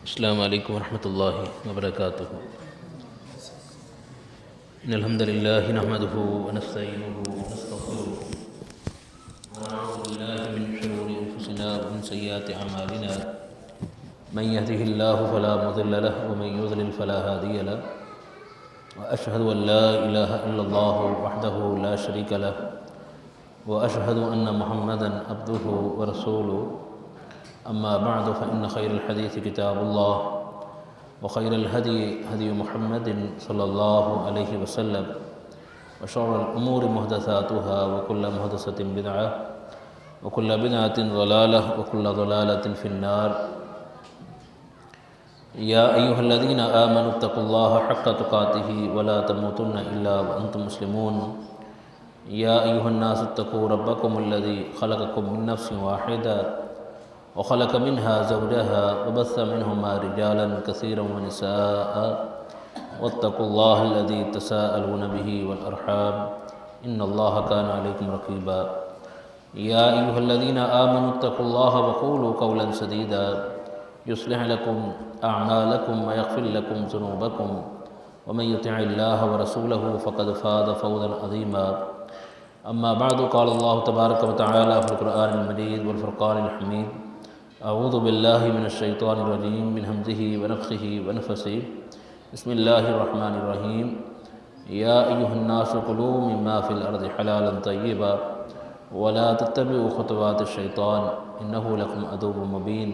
السلام علیکم ورحمۃ اللہ وبرکاتہ۔ ان الحمد للہ نحمده ونستعینه ونستغفره ونعوذ باللہ من شرور انفسنا ومن سیئات اعمالنا من يهده الله فلا مضل له ومن يضلل فلا هادي له واشهد ان لا اله الا الله وحده لا شريك له واشهد ان محمدا عبده ورسوله اما بعد فان خير الحديث كتاب الله وخير الهدي هدي محمد صلى الله عليه وسلم وشر الأمور محدثاتها وكل محدثة بدعة وكل بدعة ضلالة وكل ضلالة في النار يا أيها الذين آمنوا اتقوا الله حق تقاته ولا تموتن إلا وأنتم مسلمون يا أيها الناس اتقوا ربكم الذي خلقكم من نفس واحدة وخلق منها زوجها وبث منهما رجالا كثيرا ونساء واتقوا الله الذي تساءلون به والأرحام إن الله كان عليكم رقيبا يا أيها الذين آمنوا اتقوا الله وقولوا قولا سديدا يصلح لكم أعمالكم ويغفر لكم ذنوبكم ومن يطع الله ورسوله فقد فاز فوزا عظيما أما بعد قال الله تبارك وتعالى في القرآن المجيد والفرقان الحميد اعوذ باللہ من الشیطان الرجیم من حمزہ ونفخہ ونفثہ بسم اللہ الرحمن الرحیم یا ایہا الناس کلوا مما فی الارض حلالا طیبا ولا تتبعوا خطوات الشیطان انہ لکم عدو مبین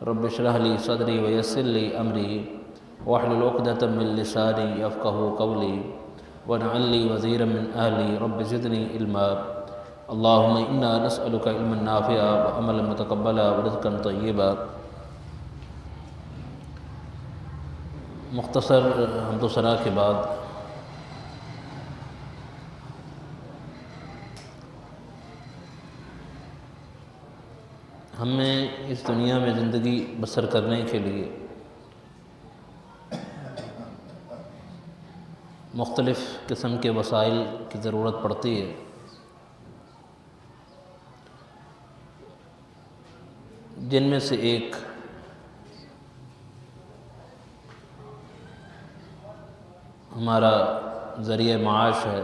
رب اشرح لی صدری ویسر لی امری واحلل عقدۃ من لسانی یفقہوا قولی واجعل لی وزیرا من اہلی رب زدنی علما اللہم انا نسألک علما نافعا وعملا متقبلا ورزقا طیبا۔ مختصر حمد و ثنا کے بعد ہمیں اس دنیا میں زندگی بسر کرنے کے لیے مختلف قسم کے وسائل کی ضرورت پڑتی ہے۔ جن میں سے ایک ہمارا ذریعہ معاش ہے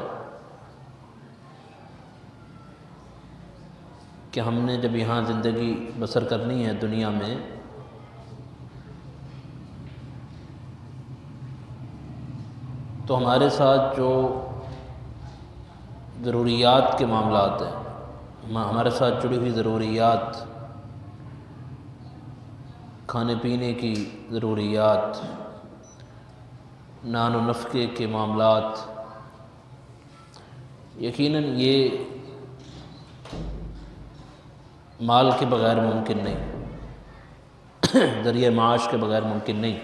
کہ ہم نے جب یہاں زندگی بسر کرنی ہے دنیا میں تو ہمارے ساتھ جو ضروریات کے معاملات ہیں، ہمارے ساتھ جڑی ہوئی ضروریات، کھانے پینے کی ضروریات، نان و نفقے کے معاملات، یقیناً یہ مال کے بغیر ممکن نہیں، ذریعہ معاش کے بغیر ممکن نہیں۔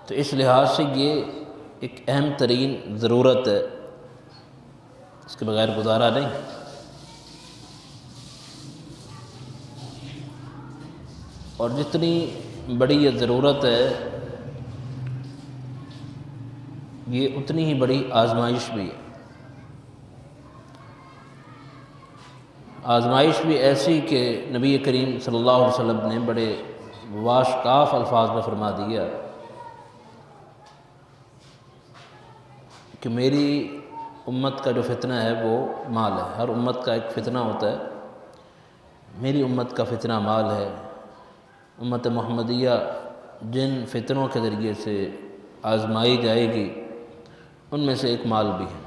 تو اس لحاظ سے یہ ایک اہم ترین ضرورت ہے، اس کے بغیر گزارا نہیں۔ اور جتنی بڑی یہ ضرورت ہے یہ اتنی ہی بڑی آزمائش بھی ہے۔ آزمائش بھی ایسی کہ نبی کریم صلی اللہ علیہ وسلم نے بڑے واشکاف الفاظ میں فرما دیا کہ میری امت کا جو فتنہ ہے وہ مال ہے۔ ہر امت کا ایک فتنہ ہوتا ہے، میری امت کا فتنہ مال ہے۔ امت محمدیہ جن فتنوں کے ذریعے سے آزمائی جائے گی ان میں سے ایک مال بھی ہے۔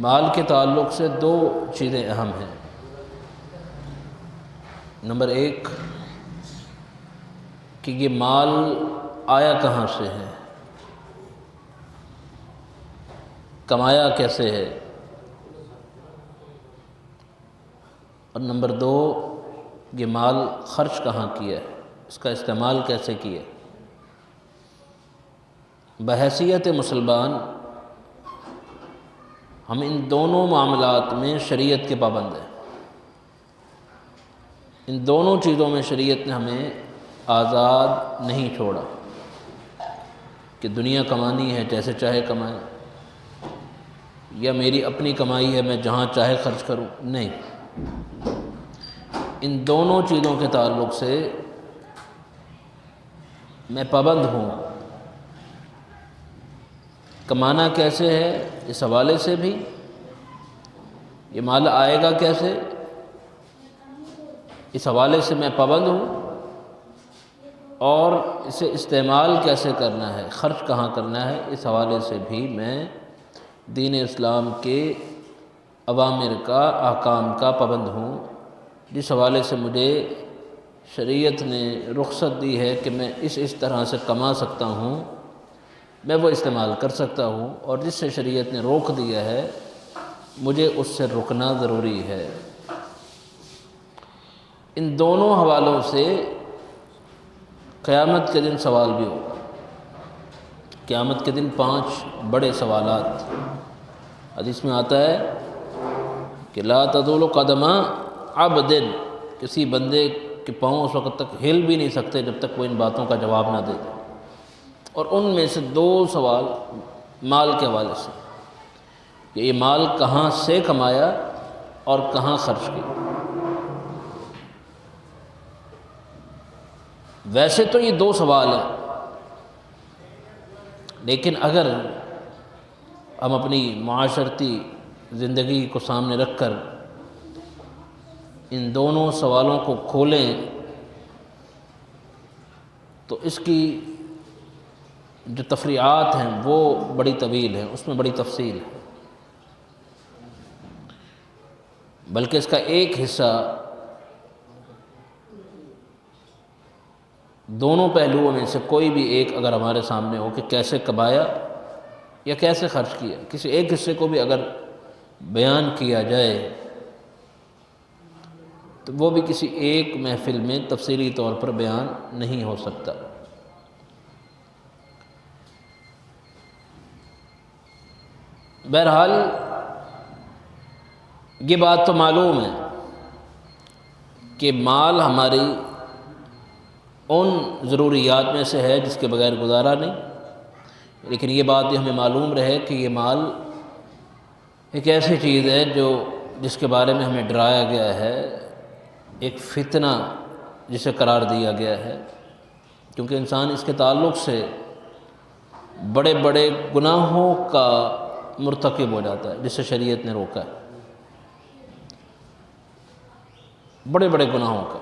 مال کے تعلق سے دو چیزیں اہم ہیں۔ نمبر ایک کہ یہ مال آیا کہاں سے ہے، کمایا کیسے ہے، اور نمبر دو یہ مال خرچ کہاں کیا ہے، اس کا استعمال کیسے کیا ہے۔ بحیثیت مسلمان ہم ان دونوں معاملات میں شریعت کے پابند ہیں۔ ان دونوں چیزوں میں شریعت نے ہمیں آزاد نہیں چھوڑا۔ کہ دنیا کمانی ہے جیسے چاہے کمائیں، یا میری اپنی کمائی ہے میں جہاں چاہے خرچ کروں، نہیں، ان دونوں چیزوں کے تعلق سے میں پابند ہوں۔ کمانا کیسے ہے اس حوالے سے بھی، یہ مال آئے گا کیسے اس حوالے سے میں پابند ہوں، اور اسے استعمال کیسے کرنا ہے، خرچ کہاں کرنا ہے، اس حوالے سے بھی میں دین اسلام کے اوامر کا، احکام کا پابند ہوں۔ جس حوالے سے مجھے شریعت نے رخصت دی ہے کہ میں اس طرح سے کما سکتا ہوں، میں وہ استعمال کر سکتا ہوں، اور جس سے شریعت نے روک دیا ہے مجھے اس سے رکنا ضروری ہے۔ ان دونوں حوالوں سے قیامت کے دن سوال بھی ہوگا۔ قیامت کے دن 5 بڑے سوالات، حدیث میں آتا ہے کہ لا تزول قدم عبد، کسی بندے کے پاؤں اس وقت تک ہل بھی نہیں سکتے جب تک وہ ان باتوں کا جواب نہ دے دے، اور ان میں سے 2 سوال مال کے حوالے سے، کہ یہ مال کہاں سے کمایا اور کہاں خرچ کیا۔ ویسے تو یہ 2 سوال ہیں، لیکن اگر ہم اپنی معاشرتی زندگی کو سامنے رکھ کر ان دونوں سوالوں کو کھولیں تو اس کی جو تفریعات ہیں وہ بڑی طویل ہیں، اس میں بڑی تفصیل ہے، بلکہ اس کا ایک حصہ دونوں پہلوؤں میں سے کوئی بھی ایک اگر ہمارے سامنے ہو کہ کیسے کمایا یا کیسے خرچ کیا، کسی ایک حصے کو بھی اگر بیان کیا جائے تو وہ بھی کسی ایک محفل میں تفصیلی طور پر بیان نہیں ہو سکتا۔ بہرحال یہ بات تو معلوم ہے کہ مال ہماری ان ضروریات میں سے ہے جس کے بغیر گزارا نہیں، لیکن یہ بات بھی ہمیں معلوم رہے کہ یہ مال ایک ایسی چیز ہے جس کے بارے میں ہمیں ڈرایا گیا ہے، ایک فتنہ جسے قرار دیا گیا ہے، کیونکہ انسان اس کے تعلق سے بڑے بڑے گناہوں کا مرتکب ہو جاتا ہے، جس سے شریعت نے روکا ہے، بڑے بڑے گناہوں کا،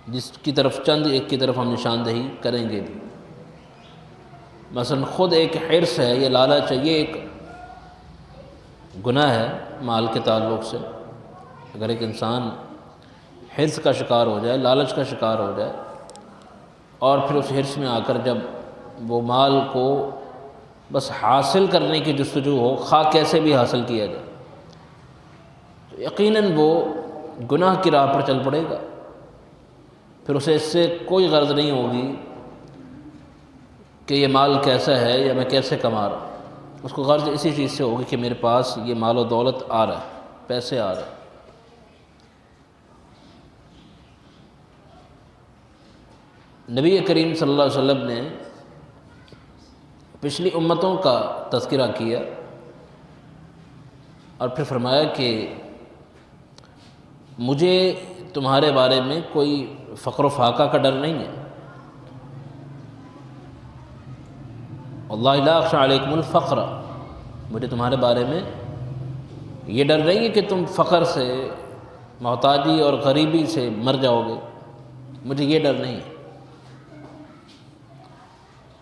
جس کی طرف ایک کی طرف ہم نشاندہی کریں گے بھی۔ مثلا خود ایک حرص ہے، یہ لالچ ہے، یہ ایک گناہ ہے مال کے تعلق سے۔ اگر ایک انسان حرص کا شکار ہو جائے، لالچ کا شکار ہو جائے، اور پھر اس حرص میں آ کر جب وہ مال کو بس حاصل کرنے کی جستجو ہو، خواہ کیسے بھی حاصل کیا جائے، تو یقیناً وہ گناہ کی راہ پر چل پڑے گا۔ پھر اسے اس سے کوئی غرض نہیں ہوگی کہ یہ مال کیسا ہے یا میں کیسے کما رہا ہوں، اس کو غرض اسی چیز سے ہوگی کہ میرے پاس یہ مال و دولت آ رہا ہے، پیسے آ رہے ہیں۔ نبی کریم صلی اللہ علیہ وسلم نے پچھلی امتوں کا تذکرہ کیا اور پھر فرمایا کہ مجھے تمہارے بارے میں کوئی فقر و فاقہ کا ڈر نہیں ہے، واللہ لا اخشى علیکم الفقر، مجھے تمہارے بارے میں یہ ڈر نہیں ہے کہ تم فقر سے، محتاجی اور غریبی سے مر جاؤ گے، مجھے یہ ڈر نہیں ہے۔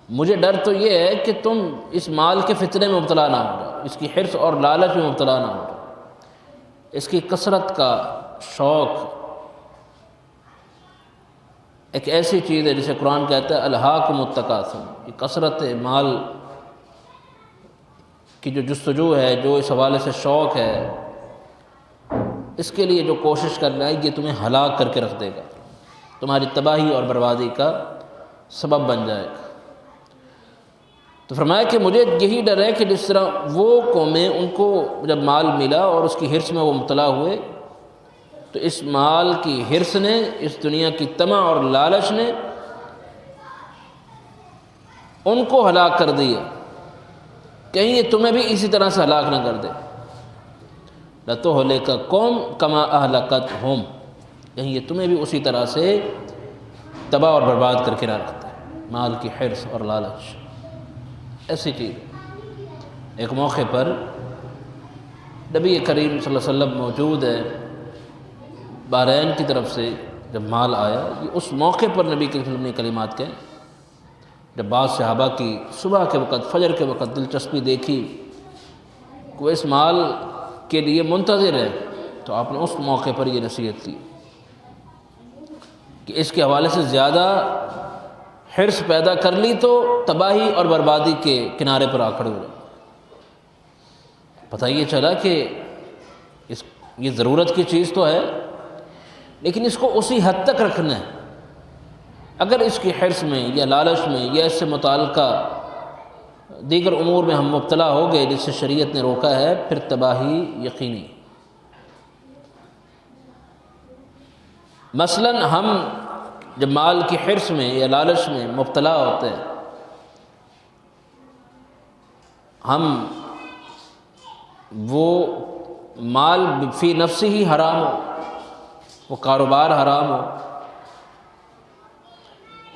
مجھے ڈر تو یہ ہے کہ تم اس مال کے فتنے میں مبتلا نہ ہو جاؤ، اس کی حرص اور لالچ میں مبتلا نہ ہو جاؤ، اس کی کثرت کا شوق ایک ایسی چیز ہے جسے قرآن کہتا ہے الہاکم التکاثر، یہ کثرت مال کی جو جستجو ہے، جو اس حوالے سے شوق ہے، اس کے لیے جو کوشش کرنا ہے یہ تمہیں ہلاک کر کے رکھ دے گا، تمہاری تباہی اور بربادی کا سبب بن جائے گا۔ تو فرمایا کہ مجھے یہی ڈر ہے کہ جس طرح وہ قومیں، ان کو جب مال ملا اور اس کی حرص میں وہ مبتلا ہوئے، تو اس مال کی حرص نے، اس دنیا کی طمع اور لالچ نے ان کو ہلاک کر دیا، کہیں یہ تمہیں بھی اسی طرح سے ہلاک نہ کر دے۔ لَتُهْلِكَكُمْ كَمَا أَهْلَكَتْهُمْ، کہیں یہ تمہیں بھی اسی طرح سے تباہ اور برباد کر کے نہ رکھتا ہے۔ مال کی حرص اور لالچ ایسی چیز۔ ایک موقع پر نبی کریم صلی اللہ علیہ وسلم موجود ہے، بحرین کی طرف سے جب مال آیا، یہ اس موقع پر نبی کریم صلی اللہ علیہ وسلم نے کلمات کہے، جب بعض صحابہ کی صبح کے وقت، فجر کے وقت دلچسپی دیکھی کہ وہ اس مال کے لیے منتظر ہے، تو آپ نے اس موقع پر یہ نصیحت کی کہ اس کے حوالے سے زیادہ حرص پیدا کر لی تو تباہی اور بربادی کے کنارے پر آ کھڑے ہو جائے۔ پتہ یہ چلا کہ یہ ضرورت کی چیز تو ہے، لیکن اس کو اسی حد تک رکھنا ہے۔ اگر اس کی حرص میں یا لالچ میں یا اس سے متعلقہ دیگر امور میں ہم مبتلا ہو گئے جس سے شریعت نے روکا ہے، پھر تباہی یقینی۔ مثلا ہم جب مال کی حرص میں یا لالچ میں مبتلا ہوتے ہیں، ہم وہ مال فی نفسی ہی حرام ہو، وہ کاروبار حرام ہو،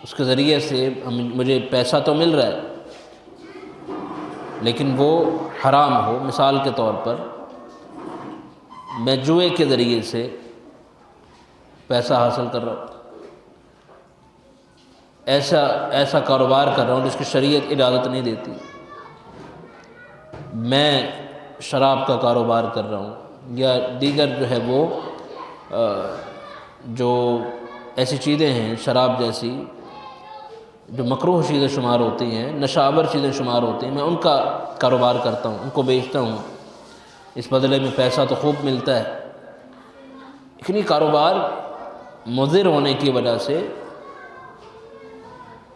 اس کے ذریعے سے مجھے پیسہ تو مل رہا ہے لیکن وہ حرام ہو۔ مثال کے طور پر میں جوئے کے ذریعے سے پیسہ حاصل کر رہا ہوں، ایسا کاروبار کر رہا ہوں جس کی شریعت اجازت نہیں دیتی، میں شراب کا کاروبار کر رہا ہوں یا دیگر جو ہے وہ جو ایسی چیزیں ہیں شراب جیسی جو مکروہ چیزیں شمار ہوتی ہیں، نشہ آور چیزیں شمار ہوتی ہیں، میں ان کا کاروبار کرتا ہوں، ان کو بیچتا ہوں، اس بدلے میں پیسہ تو خوب ملتا ہے، لیکن یہ کاروبار مضر ہونے کی وجہ سے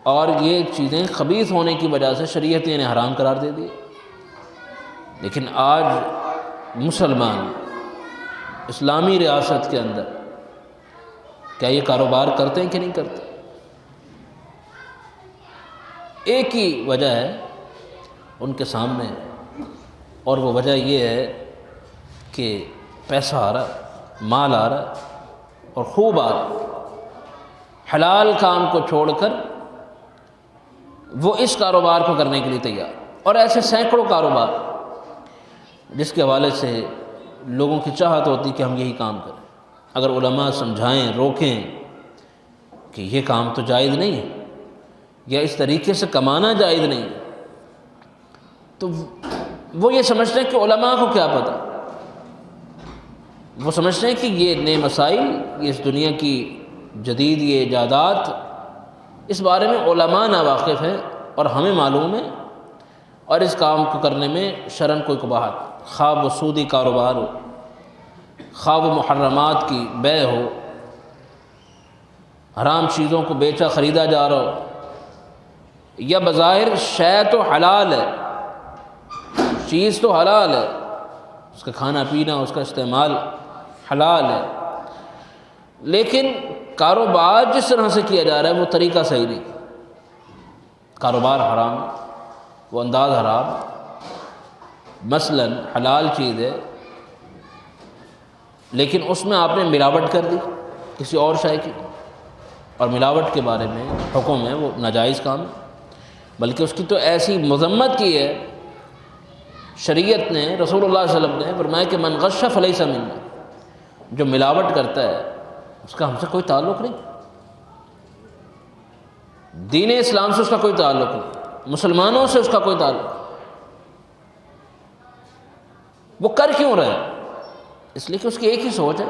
اور یہ چیزیں خبیث ہونے کی وجہ سے شریعت نے انہیں حرام قرار دے دی۔ لیکن آج مسلمان اسلامی ریاست کے اندر کیا یہ کاروبار کرتے ہیں کہ نہیں کرتے؟ ایک ہی وجہ ہے ان کے سامنے، اور وہ وجہ یہ ہے کہ پیسہ آ رہا ہے، مال آ رہا ہے اور خوب آ رہا ہے، حلال کام کو چھوڑ کر وہ اس کاروبار کو کرنے کے لیے تیار، اور ایسے سینکڑوں کاروبار جس کے حوالے سے لوگوں کی چاہت ہوتی کہ ہم یہی کام کریں۔ اگر علماء سمجھائیں، روکیں کہ یہ کام تو جائز نہیں ہے یا اس طریقے سے کمانا جائز نہیں ہے، تو وہ یہ سمجھتے ہیں کہ علماء کو کیا پتہ، وہ سمجھتے ہیں کہ یہ نئے مسائل، یہ اس دنیا کی جدید یہ ایجادات، اس بارے میں علماء ناواقف ہیں اور ہمیں معلوم ہے، اور اس کام کو کرنے میں شرعاً کوئی قباحت، خواہ وہ سودی کاروبار ہو، خواہ وہ محرمات کی بیع ہو، حرام چیزوں کو بیچا خریدا جا رہا ہو، یا بظاہر شے تو حلال ہے، چیز تو حلال ہے، اس کا کھانا پینا، اس کا استعمال حلال ہے، لیکن کاروبار جس طرح سے کیا جا رہا ہے وہ طریقہ صحیح نہیں، کاروبار حرام، وہ انداز حرام۔ مثلا حلال چیز ہے لیکن اس میں آپ نے ملاوٹ کر دی کسی اور شے کی، اور ملاوٹ کے بارے میں حکم ہے وہ ناجائز کام ہے، بلکہ اس کی تو ایسی مذمت کی ہے شریعت نے، رسول اللہ صلی اللہ علیہ وسلم نے فرمایا کہ من غش فلیس منا، جو ملاوٹ کرتا ہے اس کا ہم سے کوئی تعلق نہیں، دین اسلام سے اس کا کوئی تعلق نہیں، مسلمانوں سے اس کا کوئی تعلق نہیں۔ وہ کر کیوں رہے؟ اس لیے کہ اس کی ایک ہی سوچ ہے،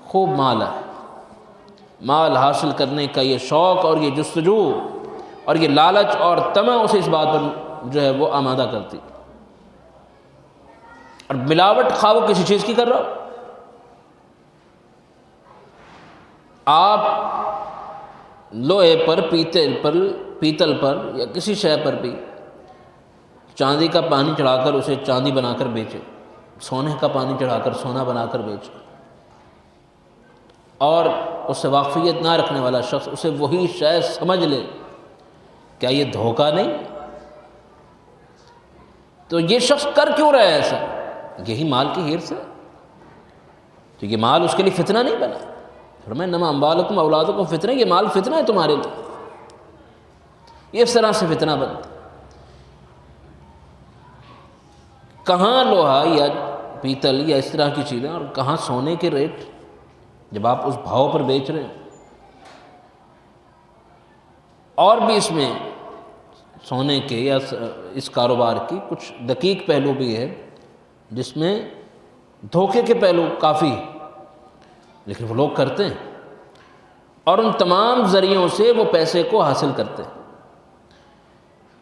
خوب مال ہے، مال حاصل کرنے کا یہ شوق اور یہ جستجو اور یہ لالچ اور طمع اسے اس بات پر جو ہے وہ آمادہ کرتی، اور ملاوٹ خواہ وہ کسی چیز کی کر رہا ہو۔ آپ لوہے پر، پیتل پر یا کسی شے پر بھی چاندی کا پانی چڑھا کر اسے چاندی بنا کر بیچے، سونے کا پانی چڑھا کر سونا بنا کر بیچے، اور اس سے واقفیت نہ رکھنے والا شخص اسے وہی شے سمجھ لے کیا یہ دھوکہ نہیں؟ تو یہ شخص کر کیوں رہا ہے ایسا؟ یہی مال کی حرص ہے. تو یہ مال اس کے لیے فتنہ نہیں بنا. فرمایا انما اموالکم اولادکم فتنہ، یہ مال فتنہ ہے تمہارے لیے. یہ اس طرح سے فتنہ بنتا. کہاں لوہا یا پیتل یا اس طرح کی چیزیں اور کہاں سونے کے ریٹ جب آپ اس بھاؤ پر بیچ رہے ہیں. اور بھی اس میں سونے کے یا اس کاروبار کی کچھ دقیق پہلو بھی ہے جس میں دھوکے کے پہلو کافی ہیں، لیکن وہ لوگ کرتے ہیں اور ان تمام ذریعوں سے وہ پیسے کو حاصل کرتے ہیں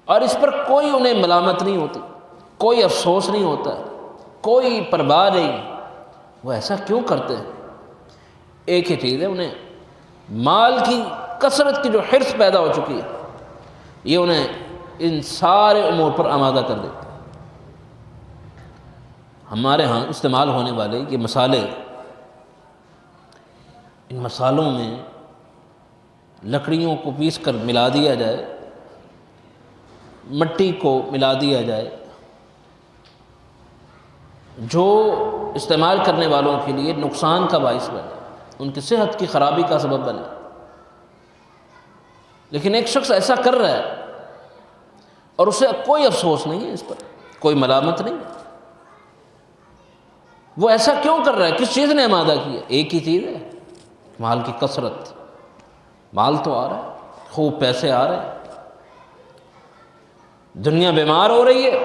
اور اس پر کوئی انہیں ملامت نہیں ہوتی، کوئی افسوس نہیں ہوتا، کوئی پرواہ نہیں. وہ ایسا کیوں کرتے ہیں؟ ایک ہی چیز ہے، انہیں مال کی کثرت کی جو حرص پیدا ہو چکی ہے یہ انہیں ان سارے امور پر آمادہ کر دیتا ہے. ہمارے ہاں استعمال ہونے والے یہ مسالے، ان مسالوں میں لکڑیوں کو پیس کر ملا دیا جائے، مٹی کو ملا دیا جائے، جو استعمال کرنے والوں کے لیے نقصان کا باعث بنے، ان کی صحت کی خرابی کا سبب بنے. لیکن ایک شخص ایسا کر رہا ہے اور اسے کوئی افسوس نہیں ہے، اس پر کوئی ملامت نہیں. وہ ایسا کیوں کر رہا ہے؟ کس چیز نے آمادہ کیا؟ ایک ہی چیز ہے، مال کی کثرت. مال تو آ رہا ہے، خوب پیسے آ رہے ہیں، دنیا بیمار ہو رہی ہے،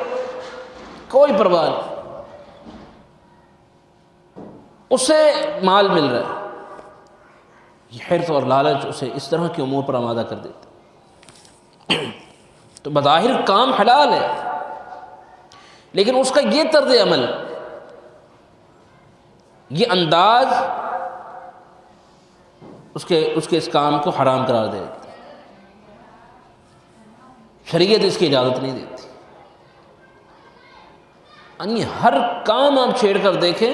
کوئی پرواہ نہیں، اسے مال مل رہا ہے. یہ حرص اور لالچ اسے اس طرح کی امور پر آمادہ کر دیتا. تو بظاہر کام حلال ہے لیکن اس کا یہ طرز عمل، یہ انداز اس کے اس کام کو حرام قرار دے دیتا. شریعت اس کی اجازت نہیں دیتی. یعنی ہر کام آپ چھیڑ کر دیکھیں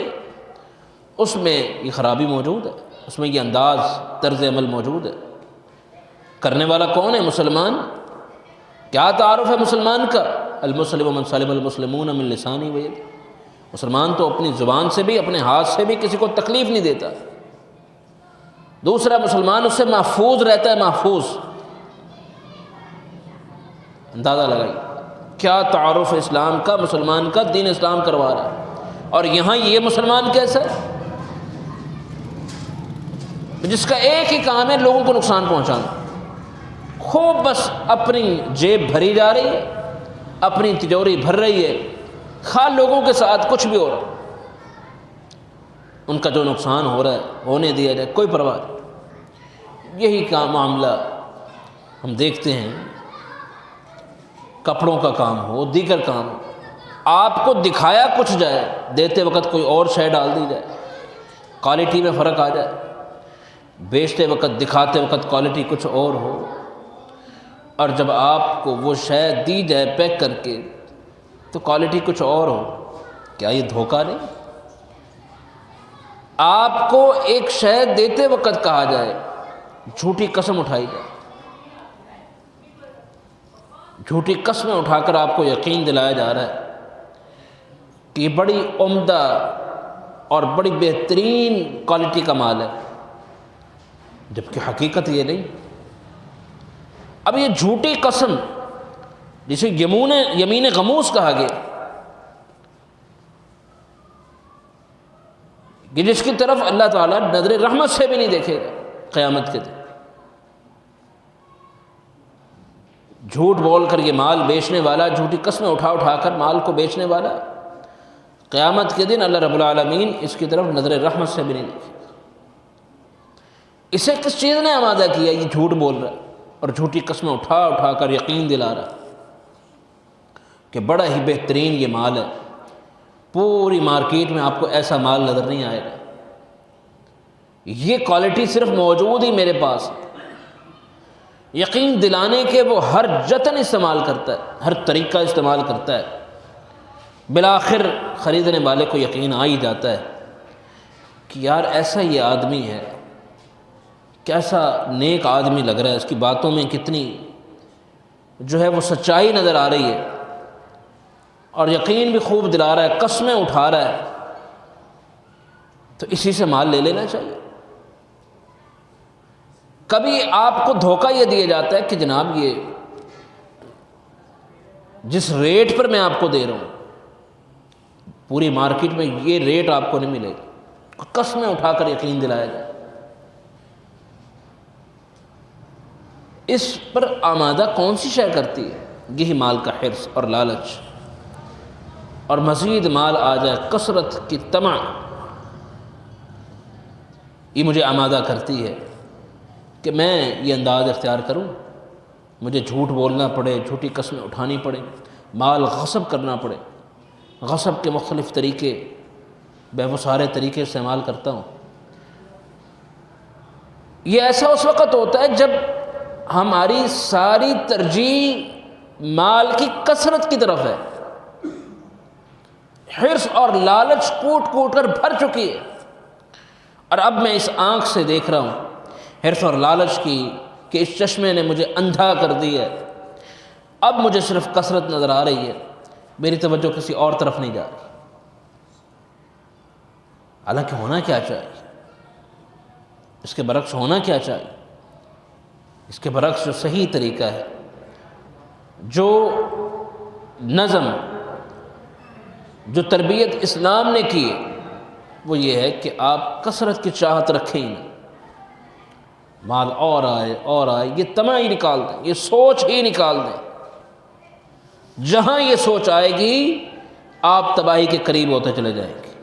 اس میں یہ خرابی موجود ہے، اس میں یہ انداز طرز عمل موجود ہے. کرنے والا کون ہے؟ مسلمان. کیا تعارف ہے مسلمان کا؟ المسلم من سلم المسلمون من لسانی و یدی. مسلمان تو اپنی زبان سے بھی اپنے ہاتھ سے بھی کسی کو تکلیف نہیں دیتا. دوسرا مسلمان اس سے محفوظ رہتا ہے، محفوظ. اندازہ لگائیے کیا تعارف اسلام کا، مسلمان کا دین اسلام کروا رہا ہے. اور یہاں یہ مسلمان کیسا ہے جس کا ایک ہی کام ہے لوگوں کو نقصان پہنچانا. خوب بس اپنی جیب بھری جا رہی ہے، اپنی تجوری بھر رہی ہے، خواہ لوگوں کے ساتھ کچھ بھی ہو رہا، ان کا جو نقصان ہو رہا ہے ہونے دیا جائے، کوئی پرواہ نہیں. یہی کا معاملہ ہم دیکھتے ہیں، کپڑوں کا کام ہو، دیگر کام ہو، آپ کو دکھایا کچھ جائے، دیتے وقت کوئی اور شے ڈال دی جائے، کوالٹی میں فرق آ جائے، بیچتے وقت دکھاتے وقت کوالٹی کچھ اور ہو، اور جب آپ کو وہ شے دی جائے پیک کر کے تو کوالٹی کچھ اور ہو. کیا یہ دھوکہ نہیں؟ آپ کو ایک شے دیتے وقت کہا جائے، جھوٹی قسم اٹھائی جائے، جھوٹی قسمیں اٹھا کر آپ کو یقین دلایا جا رہا ہے کہ یہ بڑی عمدہ اور بڑی بہترین کوالٹی کا مال ہے، جبکہ حقیقت یہ نہیں. اب یہ جھوٹی قسم جسے یمین غموس کہا گیا کہ جس کی طرف اللہ تعالیٰ نظر رحمت سے بھی نہیں دیکھے گا قیامت کے دن. جھوٹ بول کر یہ مال بیچنے والا، جھوٹی قسمیں اٹھا اٹھا کر مال کو بیچنے والا، قیامت کے دن اللہ رب العالمین اس کی طرف نظر رحمت سے بھی نہیں دیکھے گا. اسے کس چیز نے آمادہ کیا؟ یہ جھوٹ بول رہا ہے اور جھوٹی قسمیں اٹھا اٹھا کر یقین دلا رہا کہ بڑا ہی بہترین یہ مال ہے، پوری مارکیٹ میں آپ کو ایسا مال نظر نہیں آئے گا، یہ کوالٹی صرف موجود ہی میرے پاس ہے. یقین دلانے کے وہ ہر جتن استعمال کرتا ہے، ہر طریقہ استعمال کرتا ہے. بالآخر خریدنے والے کو یقین آ ہی جاتا ہے کہ یار ایسا یہ آدمی ہے، کیسا نیک آدمی لگ رہا ہے، اس کی باتوں میں کتنی جو ہے وہ سچائی نظر آ رہی ہے اور یقین بھی خوب دلا رہا ہے، قسمیں اٹھا رہا ہے، تو اسی سے مال لے لینا چاہیے۔ کبھی آپ کو دھوکہ یہ دیا جاتا ہے کہ جناب یہ جس ریٹ پر میں آپ کو دے رہا ہوں پوری مارکیٹ میں یہ ریٹ آپ کو نہیں ملے گا، قسمیں اٹھا کر یقین دلایا جائے، اس پر آمادہ کون سی شے کرتی ہے؟ یہی مال کا حرص اور لالچ، اور مزید مال آ جائے، کثرت کی طمع، یہ مجھے آمادہ کرتی ہے کہ میں یہ انداز اختیار کروں، مجھے جھوٹ بولنا پڑے، جھوٹی قسمیں اٹھانی پڑے، مال غصب کرنا پڑے، غصب کے مختلف طریقے، میں وہ سارے طریقے استعمال کرتا ہوں۔ یہ ایسا اس وقت ہوتا ہے جب ہماری ساری ترجیح مال کی کثرت کی طرف ہے، حرص اور لالچ کوٹ کوٹ کر بھر چکی ہے، اور اب میں اس آنکھ سے دیکھ رہا ہوں حرص اور لالچ کی کہ اس چشمے نے مجھے اندھا کر دی ہے، اب مجھے صرف کثرت نظر آ رہی ہے، میری توجہ کسی اور طرف نہیں جا رہی۔ حالانکہ ہونا کیا چاہیے؟ اس کے برعکس ہونا کیا چاہیے؟ اس کے برعکس جو صحیح طریقہ ہے، جو نظم، جو تربیت اسلام نے کی ہے، وہ یہ ہے کہ آپ کثرت کی چاہت رکھیں ہی نہیں، مال اور آئے اور آئے، یہ طمع ہی نکال دیں، یہ سوچ ہی نکال دیں۔ جہاں یہ سوچ آئے گی آپ تباہی کے قریب ہوتے چلے جائیں گے۔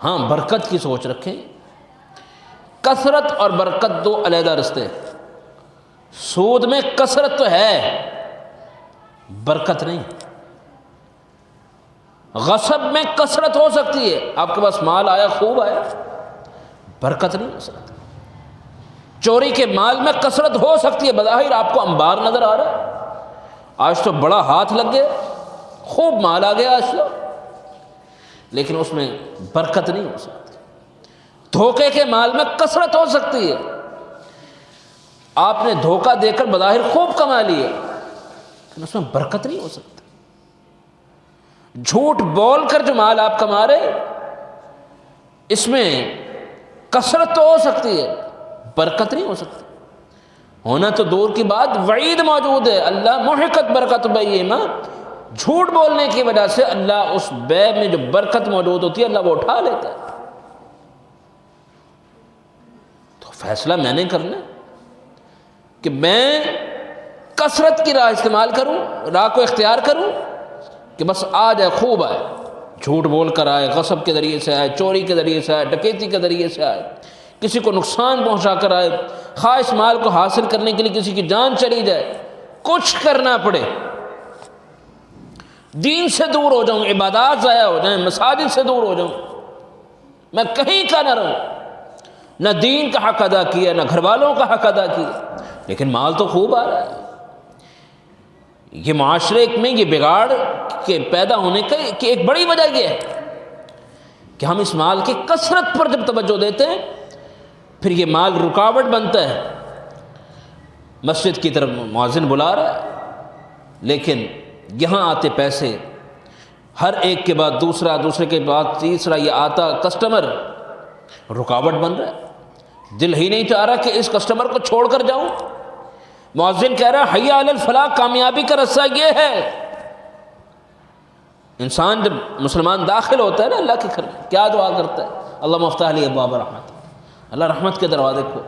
ہاں، برکت کی سوچ رکھیں۔ کثرت اور برکت دو علیحدہ رستے ہیں۔ سود میں کثرت تو ہے، برکت نہیں۔ غصب میں کثرت ہو سکتی ہے، آپ کے پاس مال آیا، خوب آیا، برکت نہیں ہو سکتی۔ چوری کے مال میں کثرت ہو سکتی ہے، بظاہر آپ کو انبار نظر آ رہا ہے، آج تو بڑا ہاتھ لگ گیا، خوب مال آ گیا آج تو، لیکن اس میں برکت نہیں ہو سکتی۔ دھوکے کے مال میں کثرت ہو سکتی ہے، آپ نے دھوکہ دے کر بظاہر خوب کما لیا، لیکن اس میں برکت نہیں ہو سکتی۔ جھوٹ بول کر جو مال آپ کما رہے، اس میں کثرت تو ہو سکتی ہے، برکت نہیں ہو سکتی۔ ہونا تو دور کی بات، وعید موجود ہے، اللہ محقت برکت بیہما، جھوٹ بولنے کی وجہ سے اللہ اس بے میں جو برکت موجود ہوتی ہے اللہ وہ اٹھا لیتا ہے۔ تو فیصلہ میں نے کرنا کہ میں کثرت کی راہ استعمال کروں، راہ کو اختیار کروں کہ بس آ جائے، خوب آئے، جھوٹ بول کر آئے، غصب کے ذریعے سے آئے، چوری کے ذریعے سے آئے، ڈکیتی کے ذریعے سے آئے، کسی کو نقصان پہنچا کر آئے، خواہ اس مال کو حاصل کرنے کے لیے کسی کی جان چلی جائے، کچھ کرنا پڑے، دین سے دور ہو جاؤں، عبادات ضائع ہو جائیں، مساجد سے دور ہو جاؤں، میں کہیں کا نہ رہوں، نہ دین کا حق ادا کیا، نہ گھر والوں کا حق ادا کیا، لیکن مال تو خوب آ رہا ہے۔ یہ معاشرے میں یہ بگاڑ کے پیدا ہونے کی ایک بڑی وجہ یہ ہے کہ ہم اس مال کی کثرت پر جب توجہ دیتے ہیں، پھر یہ مال رکاوٹ بنتا ہے۔ مسجد کی طرف مؤذن بلا رہا ہے، لیکن یہاں آتے پیسے، ہر ایک کے بعد دوسرا، دوسرے کے بعد تیسرا، یہ آتا کسٹمر رکاوٹ بن رہا ہے۔ دل ہی نہیں چاہ رہا کہ اس کسٹمر کو چھوڑ کر جاؤں۔ مؤذن کہہ رہا ہے حی علی الفلاح، کامیابی کا رستہ یہ ہے۔ انسان جب مسلمان داخل ہوتا ہے نا اللہ کے گھر میں، کیا دعا کرتا ہے؟ اللہم افتح لی ابواب رحمت، اللہ رحمت کے دروازے کو،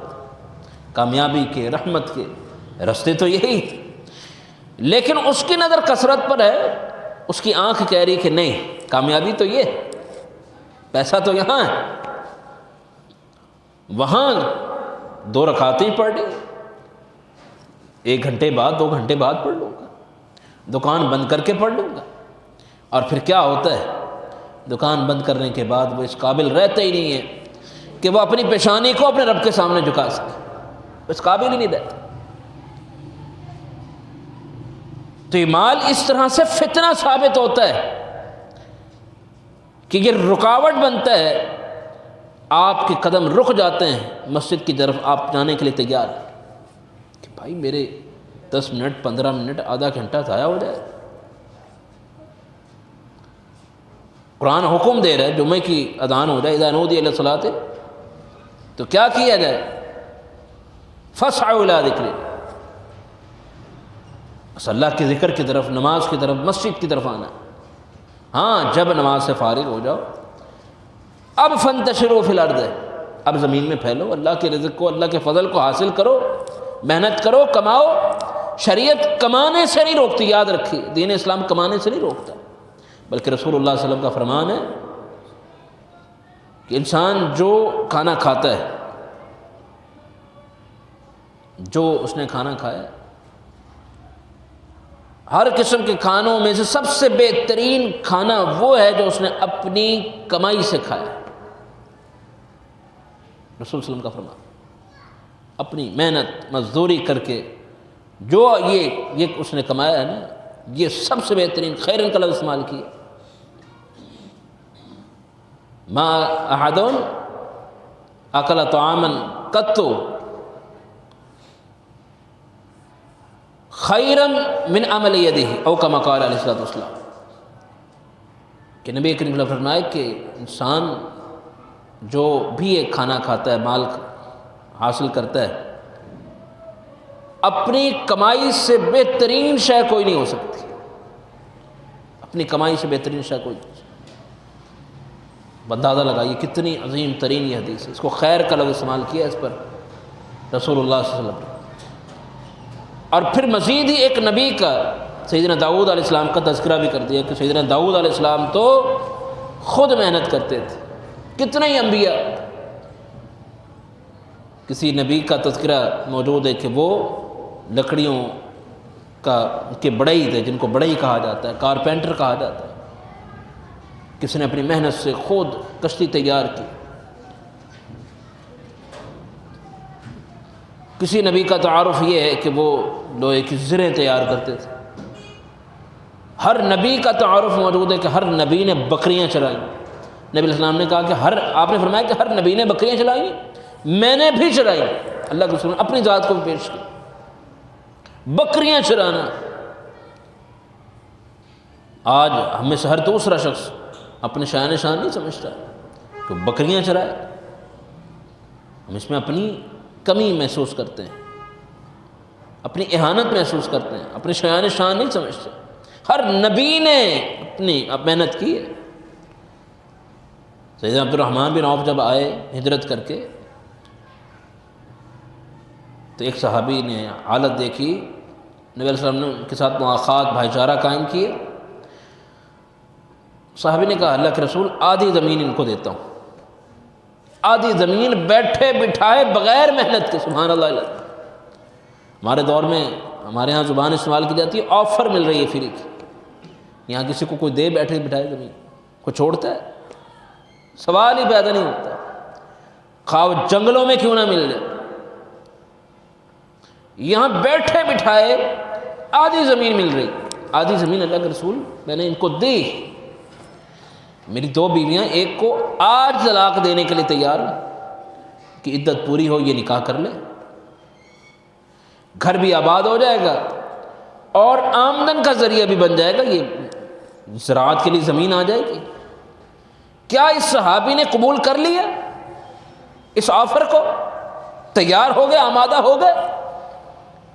کامیابی کے، رحمت کے رستے تو یہی، لیکن اس کی نظر کثرت پر ہے، اس کی آنکھ کہہ رہی کہ نہیں، کامیابی تو یہ، پیسہ تو یہاں ہے، وہاں 2 رکعتیں پڑھ لی، 1 گھنٹے بعد 2 گھنٹے بعد پڑھ لوں گا، دکان بند کر کے پڑھ لوں گا۔ اور پھر کیا ہوتا ہے؟ دکان بند کرنے کے بعد وہ اس قابل رہتا ہی نہیں ہے کہ وہ اپنی پیشانی کو اپنے رب کے سامنے جھکا سکے، اس قابل ہی نہیں رہتا۔ تو یہ مال اس طرح سے فتنہ ثابت ہوتا ہے کہ یہ رکاوٹ بنتا ہے، آپ کے قدم رک جاتے ہیں، مسجد کی طرف آپ جانے کے لیے تیار ہیں کہ بھائی میرے 10 منٹ 15 منٹ آدھا گھنٹہ ضائع ہو جائے. قرآن حکم دے رہا ہے جمعے کی اذان ہو جائے اذا نودی للصلاۃ تو کیا کیا جائے؟ فاسعوا الی ذکر اللہ، بس اللہ کے ذکر کی طرف، نماز کی طرف، مسجد کی طرف آنا. ہاں جب نماز سے فارغ ہو جاؤ اب فانتشروا فی الارض، اب زمین میں پھیلو، اللہ کے رزق کو، اللہ کے فضل کو حاصل کرو، محنت کرو، کماؤ. شریعت کمانے سے نہیں روکتی، یاد رکھیے، دین اسلام کمانے سے نہیں روکتا، بلکہ رسول اللہ صلی اللہ علیہ وسلم کا فرمان ہے کہ انسان جو کھانا کھاتا ہے، جو اس نے کھانا کھایا، ہر قسم کے کھانوں میں سے سب سے بہترین کھانا وہ ہے جو اس نے اپنی کمائی سے کھایا. رسول صلی اللہ علیہ وسلم کا فرمان، اپنی محنت مزدوری کر کے جو یہ اس نے کمایا ہے نا، یہ سب سے بہترین، خیرن کا لفظ استعمال کیا. ما احد اکل طعاما قط خیرا من عمل یدہ او کما قال علیہ الصلوۃ والسلام، کہ نبی کریم صلی اللہ علیہ وسلم فرمائے کہ انسان جو بھی ایک کھانا کھاتا ہے، مال حاصل کرتا ہے، اپنی کمائی سے بہترین شے کوئی نہیں ہو سکتی، اپنی کمائی سے بہترین شے کوئی نہیں. اندازہ لگائیے کتنی عظیم ترین یہ حدیث ہے، اس کو خیر کا لفظ استعمال کیا اس پر رسول اللہ صلی اللہ علیہ وسلم. اور پھر مزید ہی ایک نبی کا، سیدنا داؤد علیہ السلام کا تذکرہ بھی کر دیا کہ سیدنا داؤد علیہ السلام تو خود محنت کرتے تھے. کتنے ہی انبیاء، کسی نبی کا تذکرہ موجود ہے کہ وہ لکڑیوں کے بڑھئی تھے، جن کو بڑھئی کہا جاتا ہے، کارپینٹر کہا جاتا ہے. کسی نے اپنی محنت سے خود کشتی تیار کی. کسی نبی کا تعارف یہ ہے کہ وہ لوہے کی زریں تیار کرتے تھے. ہر نبی کا تعارف موجود ہے کہ ہر نبی نے بکریاں چرائیں. نبی علیہ السلام نے کہا کہ آپ نے فرمایا کہ ہر نبی نے بکریاں چرائیں، میں نے بھی چرائی. اللہ کے رسول نے اپنی ذات کو بھی پیش کی. بکریاں چرانا آج ہم میں سے ہر دوسرا شخص اپنے شایان شان نہیں سمجھتا کہ بکریاں چرائے. ہم اس میں اپنی کمی محسوس کرتے ہیں، اپنی اہانت محسوس کرتے ہیں، اپنے شایان شان نہیں سمجھتے. ہر نبی نے اپنی محنت کی ہے. سیدنا عبد الرحمن بن عوف جب آئے ہجرت کر کے تو ایک صحابی نے حالت دیکھی، نبی علیہ السلام نے ان کے ساتھ مواخات، بھائی چارہ قائم کیے. صحابی نے کہا اللہ کے رسول آدھی زمین ان کو دیتا ہوں. آدھی زمین بیٹھے بٹھائے بغیر محنت کے. سبحان اللہ. ہمارے دور میں ہمارے ہاں زبان استعمال کی جاتی ہے آفر مل رہی ہے فری کی. یہاں کسی کو کوئی دے بیٹھے بٹھائے زمین کوئی چھوڑتا ہے؟ سوال ہی پیدا نہیں ہوتا. خواہ جنگلوں میں کیوں نہ مل جائے، یہاں بیٹھے بٹھائے آدھی زمین مل رہی. آدھی زمین اللہ کے رسول میں نے ان کو دی. میری 2 بیویاں، ایک کو آج طلاق دینے کے لیے تیار ہوں کہ عدت پوری ہو یہ نکاح کر لے، گھر بھی آباد ہو جائے گا اور آمدن کا ذریعہ بھی بن جائے گا، یہ زراعت کے لیے زمین آ جائے گی. کیا اس صحابی نے قبول کر لیا اس آفر کو؟ تیار ہو گئے، آمادہ ہو گئے؟